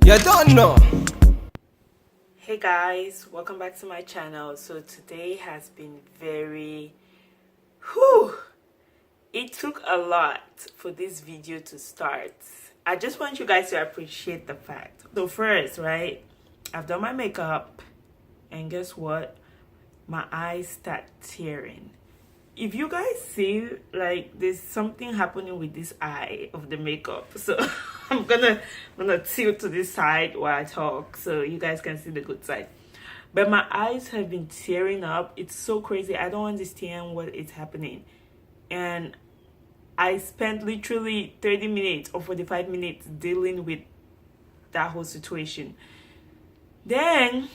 You don't know. Hey guys, welcome back to my channel. So today has been very it took a lot for this video to start. I just want you guys to appreciate the fact. So first, right, I've done my makeup and guess what? My eyes start tearing. If you guys see, like, there's something happening with this eye of the makeup, so I'm gonna tilt to this side while I talk so you guys can see the good side. But my eyes have been tearing up. It's so crazy. I don't understand what is happening. And I spent literally 30 minutes or 45 minutes dealing with that whole situation. Then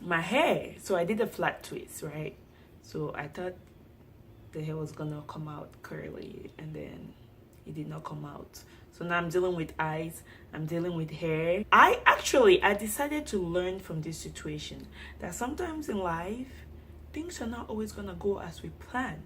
my hair, so I did a flat twist, right? So I thought the hair was gonna come out curly, and then it did not come out. So now I'm dealing with eyes, I'm dealing with hair. I decided to learn from this situation that sometimes in life things are not always gonna go as we plan,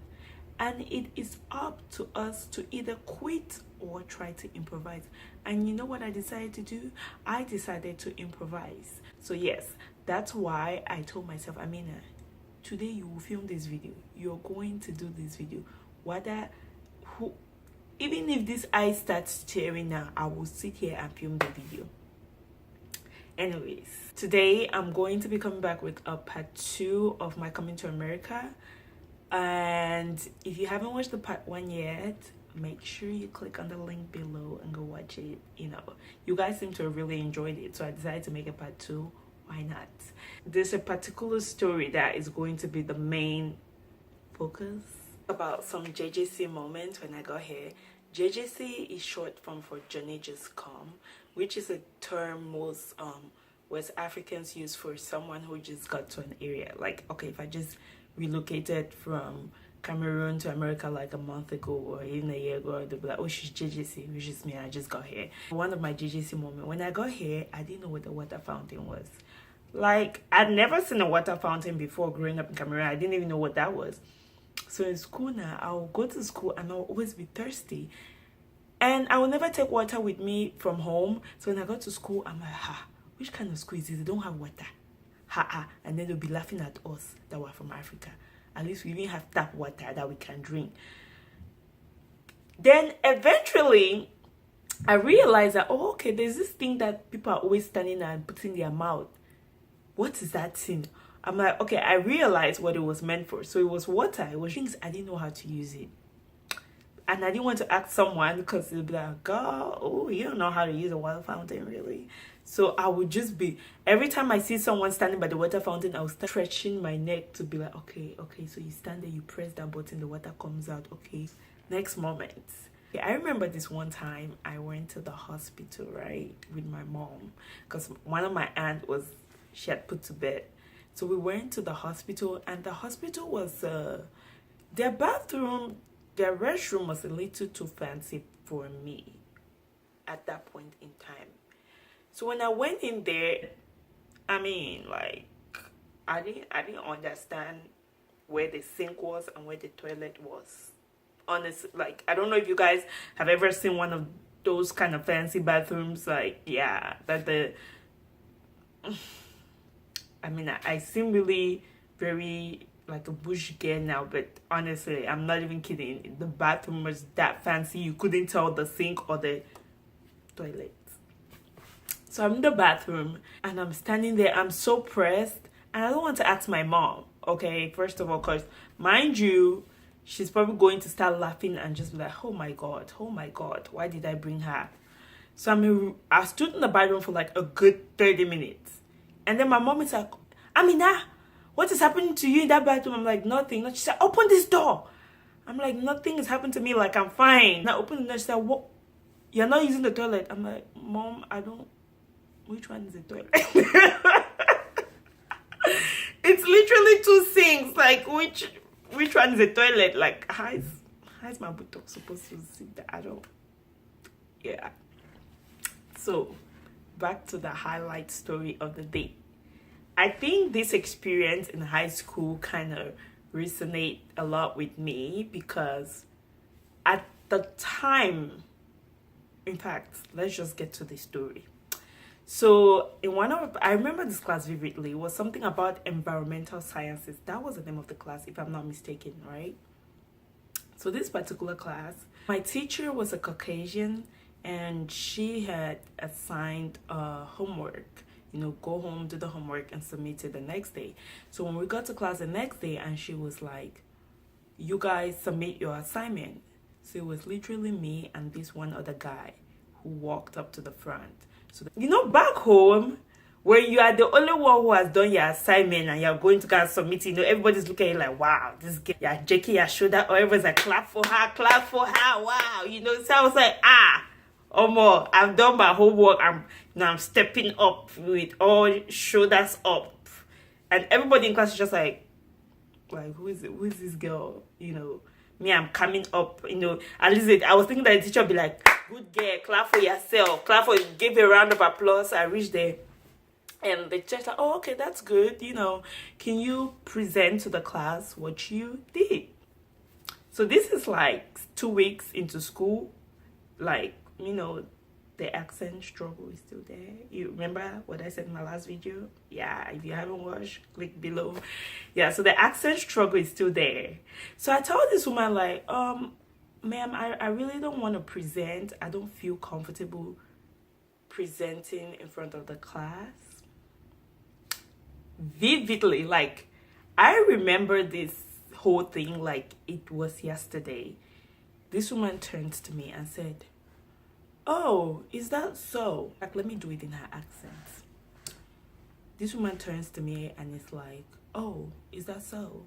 and it is up to us to either quit or try to improvise. And you know what I decided to do? I decided to improvise. So yes, that's why I told myself, Amina, today you will film this video. You're going to do this video. Even if this eye starts tearing now, I will sit here and film the video. Anyways, today I'm going to be coming back with a part 2 of my coming to America. And if you haven't watched the part 1 yet, make sure you click on the link below and go watch it. You know, you guys seem to have really enjoyed it, so I decided to make a part 2. Why not? There's a particular story that is going to be the main focus about some JJC moments when I got here. JJC is short form for Johnny Just Come, which is a term most West Africans use for someone who just got to an area. Like, okay, if I just relocated from Cameroon to America like a month ago or even a year ago, they'll be like, oh, she's JJC, which is me, I just got here. One of my JJC moments, when I got here, I didn't know what the water fountain was. Like, I'd never seen a water fountain before growing up in Cameroon. I didn't even know what that was. So in school now, I'll go to school and I'll always be thirsty. And I will never take water with me from home. So when I go to school, I'm like, which kind of school is this? They don't have water. And then they'll be laughing at us that we're from Africa. At least we even have tap water that we can drink. Then eventually, I realized that, oh, okay, there's this thing that people are always standing and putting in their mouth. What is that thing? I'm like, okay, I realized what it was meant for. So it was water. It was things I didn't know how to use it. And I didn't want to ask someone because they'd be like, God, oh, you don't know how to use a water fountain, really? So I would just be, every time I see someone standing by the water fountain, I would start stretching my neck to be like, okay, so you stand there, you press that button, the water comes out, okay. Next moment. I remember this one time I went to the hospital, right, with my mom, because one of my aunt she had put to bed. So we went to the hospital, and the hospital was, their restroom was a little too fancy for me at that point in time. So when I went in there, I mean, like, I didn't understand where the sink was and where the toilet was. Honestly, like, I don't know if you guys have ever seen one of those kind of fancy bathrooms, like, yeah, that I mean, I seem really very like a bush girl now, but honestly, I'm not even kidding. The bathroom was that fancy, you couldn't tell the sink or the toilet. So I'm in the bathroom and I'm standing there. I'm so pressed and I don't want to ask my mom, okay, first of all, because mind you, she's probably going to start laughing and just be like, oh my god, why did I bring her? So I stood in the bathroom for like a good 30 minutes. And then my mom is like, Amina, what is happening to you in that bathroom? I'm like, nothing. She said, open this door. I'm like, nothing has happened to me. Like, I'm fine. Now open the door. She said, what? You're not using the toilet. I'm like, Mom, which one is the toilet? It's literally 2 sinks. Like, which one is the toilet? Like, how is my buttock supposed to sit there? I don't. Yeah. So, back to the highlight story of the day. I think this experience in high school kind of resonate a lot with me because at the time, in fact, let's just get to the story. So in one of, I remember this class vividly. It was something about environmental sciences. That was the name of the class, if I'm not mistaken, right? So this particular class, my teacher was a Caucasian, and she had assigned homework. You know, go home, do the homework, and submit it the next day. So when we got to class the next day, and she was like, you guys submit your assignment. So it was literally me and this one other guy who walked up to the front. So, you know, back home, where you are the only one who has done your assignment and you're going to go and submit it, you know, everybody's looking at you like, wow, this girl, you're shaking your shoulder, or everyone's like, clap for her, wow, you know. So I was like, Omo, I've done my homework, I'm stepping up with all shoulders up. And everybody in class is just like, who is this girl, you know? Me, I'm coming up, you know. At least I was thinking that the teacher would be like, good girl, clap for yourself, give a round of applause. I reached there, and the teacher like, oh, okay, that's good, you know, can you present to the class what you did? So this is like 2 weeks into school. Like, you know, the accent struggle is still there. You remember what I said in my last video? Yeah, if you haven't watched, click below. Yeah, so the accent struggle is still there. So I told this woman like, ma'am, I really don't want to present. I don't feel comfortable presenting in front of the class. Vividly, like, I remember this whole thing like it was yesterday. This woman turned to me and said, oh, is that so? Like, let me do it in her accent. This woman turns to me and is like, oh, is that so?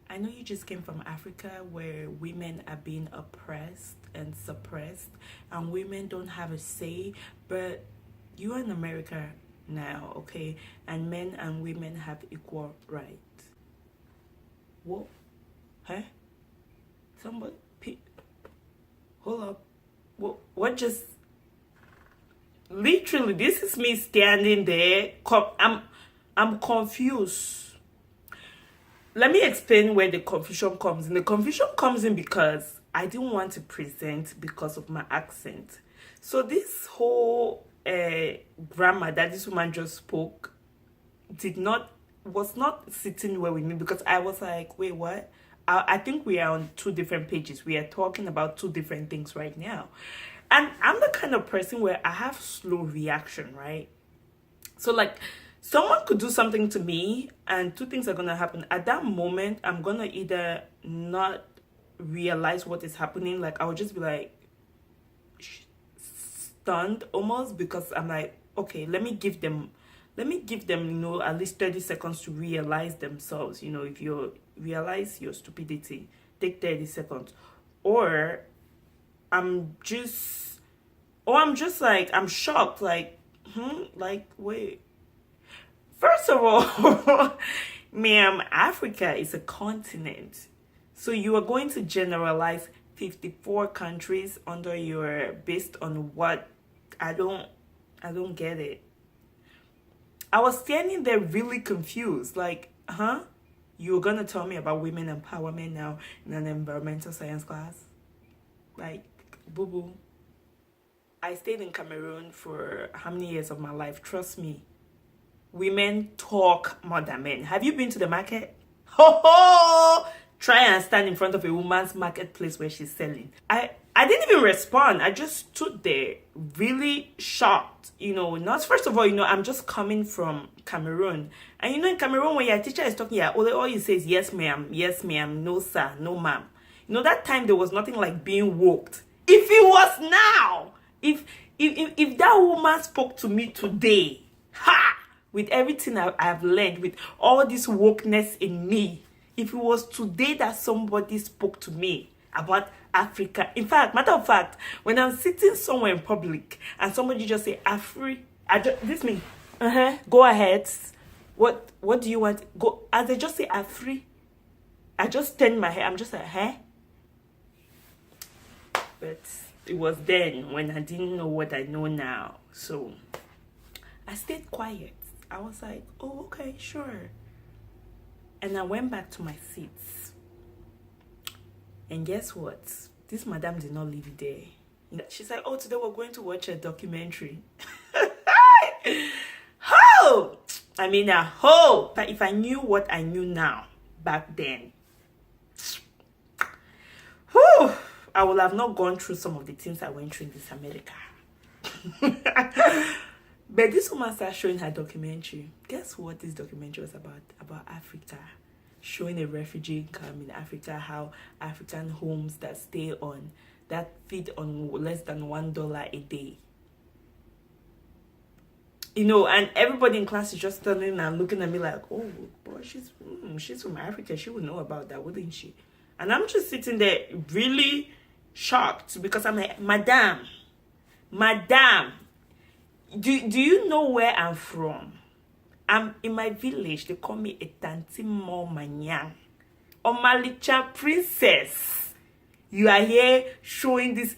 I know you just came from Africa where women are being oppressed and suppressed and women don't have a say, but you are in America now, okay? And men and women have equal rights. What? Huh? Somebody, hold up. What just, literally, this is me standing there. I'm confused. Let me explain where the confusion comes in. The confusion comes in because I didn't want to present because of my accent. So this whole grammar that this woman just spoke was not sitting well with me, because I was like, wait, what? I think we are on 2 different pages. We are talking about 2 different things right now. And I'm the kind of person where I have slow reaction, right? So like, someone could do something to me and 2 things are going to happen. At that moment, I'm going to either not realize what is happening. Like, I would just be like stunned almost, because I'm like, okay, let me give them, you know, at least 30 seconds to realize themselves. You know, if you realize your stupidity, take 30 seconds. Or I'm just like, I'm shocked, like, like, wait. First of all, ma'am, Africa is a continent. So you are going to generalize 54 countries under your, based on what? I don't get it. I was standing there really confused, like, you're gonna tell me about women empowerment now in an environmental science class? Like, boo-boo. I stayed in Cameroon for how many years of my life? Trust me, women talk more than men. Have you been to the market? Ho ho! Try and stand in front of a woman's marketplace where she's selling. I didn't even respond. I just stood there really shocked. You know, not, first of all, you know, I'm just coming from Cameroon. And you know, in Cameroon, when your teacher is talking, all you say is yes ma'am, no sir, no ma'am. You know, that time there was nothing like being woked. If it was now, if that woman spoke to me today, with everything I've learned, with all this wokeness in me, if it was today that somebody spoke to me about Africa, in fact, matter of fact, when I'm sitting somewhere in public and somebody just say this me, go ahead. What do you want? Go, as they just say Afri, I just turn my head. I'm just like, But it was then when I didn't know what I know now. So I stayed quiet. I was like, oh, okay, sure. And I went back to my seats. And guess what? This madam did not leave there. She's like, oh, today we're going to watch a documentary. Woo! I mean, I hope that if I knew what I knew now back then, whew, I would have not gone through some of the things I went through in this America. But this woman started showing her documentary. Guess what this documentary was about? About Africa. Showing a refugee camp in Africa, how African homes that stay on, that feed on less than $1 a day. You know, and everybody in class is just standing and looking at me like, oh, boy, she's from Africa. She would know about that, wouldn't she? And I'm just sitting there really shocked because I'm like, Madam, do you know where I'm from? I'm in my village. They call me a Tanti Mo Manyang. Omalicha princess. You are here showing this.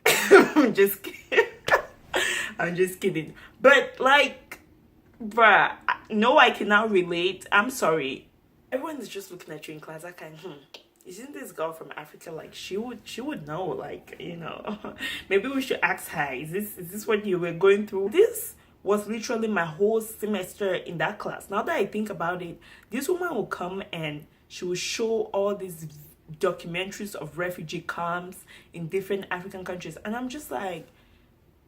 I'm just kidding. I'm just kidding. But like, bruh, no, I cannot relate. I'm sorry. Everyone is just looking at you in class. I can, isn't this girl from Africa? Like, she would know. Like, you know, maybe we should ask her. Is this what you were going through? This was literally my whole semester in that class. Now that I think about it, this woman will come and she will show all these documentaries of refugee camps in different African countries, and I'm just like,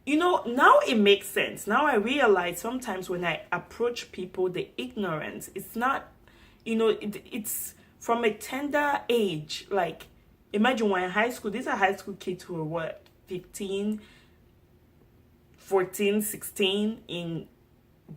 you know, now it makes sense. Now I realize sometimes when I approach people, the ignorance, it's not, you know, it's from a tender age. Like, imagine when in high school, these are high school kids who are what, 15, 14, 16, in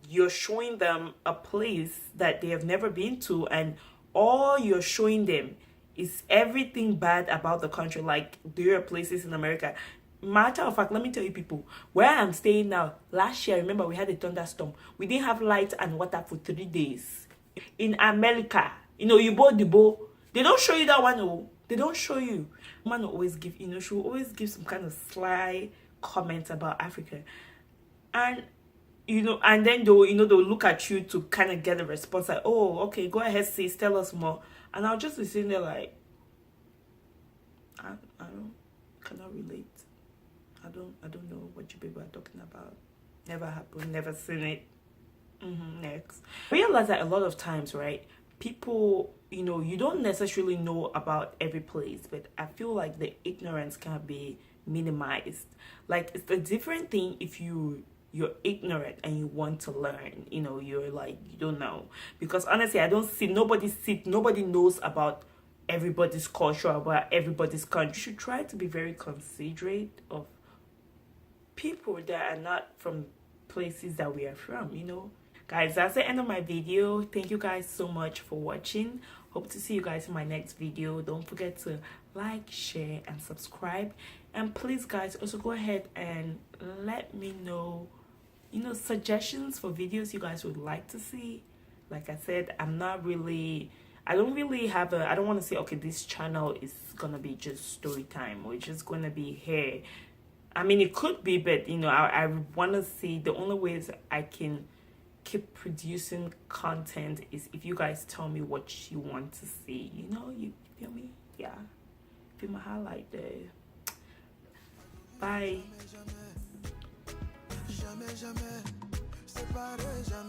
you're showing them a place that they have never been to, and all you're showing them is everything bad about the country. Like, there are places in America. Matter of fact, let me tell you people, where I'm staying now, last year, remember, we had a thunderstorm. We didn't have light and water for 3 days. In America, you know, you bought the bow. They don't show you that one. Oh, they don't show you. Man will always give, you know, she will always give some kind of sly comments about Africa. And, you know, and then they'll, you know, they'll look at you to kind of get a response like, oh, okay, go ahead, sis, tell us more. And I'll just be sitting there like, I cannot relate. I don't know what you people are talking about. Never happened, never seen it. Next. I realize that a lot of times, right, people, you know, you don't necessarily know about every place, but I feel like the ignorance can be minimized. Like, it's a different thing if you're ignorant and you want to learn. You know, you're like, you don't know. Because honestly, I don't see nobody knows about everybody's culture, about everybody's country. You should try to be very considerate of people that are not from places that we are from, you know. Guys, that's the end of my video. Thank you guys so much for watching. Hope to see you guys in my next video. Don't forget to like, share, and subscribe. And please, guys, also go ahead and let me know, you know, suggestions for videos you guys would like to see. Like I said, I don't want to say, okay, this channel is gonna be just story time or it's just gonna be here. I mean, it could be, but, you know, I want to see, the only ways I can keep producing content is if you guys tell me what you want to see. You know, you feel me? Yeah. Feel my highlight there. Bye.